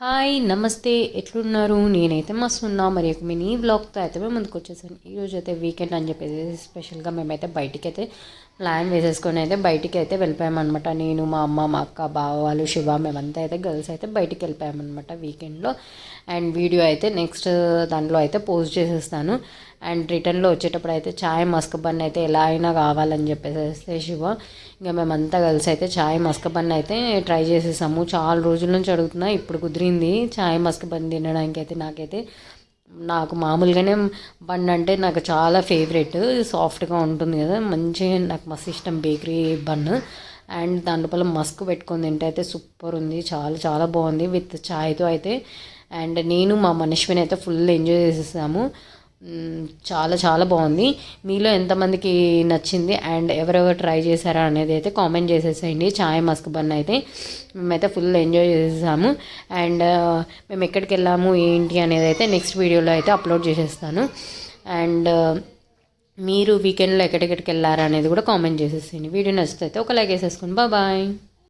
Hi నమస్తే ఎట్లున్నారు? నేనైతే మస్తు ఉన్నా. మరి ఒక మినీ వ్లాగ్తో అయితే మేము ముందుకు వచ్చేసాను. ఈరోజు అయితే వీకెండ్ అని చెప్పేసి స్పెషల్గా మేమైతే బయటికి అయితే ప్లాన్ వేసేసుకొని అయితే బయటికి అయితే వెళ్ళిపోయామన్నమాట. నేను, మా అమ్మ, మా అక్క, బావ వాళ్ళు, శివ, మేమంతా అయితే గర్ల్స్ అయితే బయటికి వెళ్ళిపోయామన్నమాట వీకెండ్లో. అండ్ వీడియో అయితే నెక్స్ట్ దాంట్లో అయితే పోస్ట్ చేసేస్తాను. అండ్ రిటర్న్లో వచ్చేటప్పుడు అయితే చాయ్ మస్క్ బన్ అయితే ఎలా అయినా కావాలని చెప్పేసి శివ ఇంకా మేమంతా కలిసి అయితే చాయ్ మస్క్ బన్ అయితే ట్రై చేసేసాము. చాలా రోజుల నుంచి అడుగుతున్నా, ఇప్పుడు కుదిరింది చాయ్ మస్క్ బన్ తినడానికి. అయితే నాకు మామూలుగానే బన్ అంటే నాకు చాలా ఫేవరెట్, సాఫ్ట్గా ఉంటుంది కదా, మంచిగా నాకు మస్తు ఇష్టం బేకరీ బన్. అండ్ దాని లోపల మస్క్ పెట్టుకొని తింటే అయితే సూపర్ ఉంది, చాలా చాలా బాగుంది విత్ చాయ్తో అయితే. అండ్ నేను మా మనీష్విని అయితే ఫుల్ ఎంజాయ్ చేసేసాము. చాలా చాలా బాగుంది. మీలో ఎంతమందికి నచ్చింది అండ్ ఎవరెవరు ట్రై చేశారా అనేది అయితే కామెంట్ చేసేసేయండి. చాయ్ మస్క్ బన్ అయితే మేమైతే ఫుల్ ఎంజాయ్ చేసేసాము. అండ్ మేము ఎక్కడికి వెళ్ళాము ఏంటి అనేది అయితే నెక్స్ట్ వీడియోలో అయితే అప్లోడ్ చేసేస్తాను. అండ్ మీరు వీకెండ్లో ఎక్కడెక్కడికి వెళ్ళారా అనేది కూడా కామెంట్ చేసేసేయండి. వీడియో నచ్చితే అయితే ఒక లైక్ వేసేసుకోండి. బాయ్.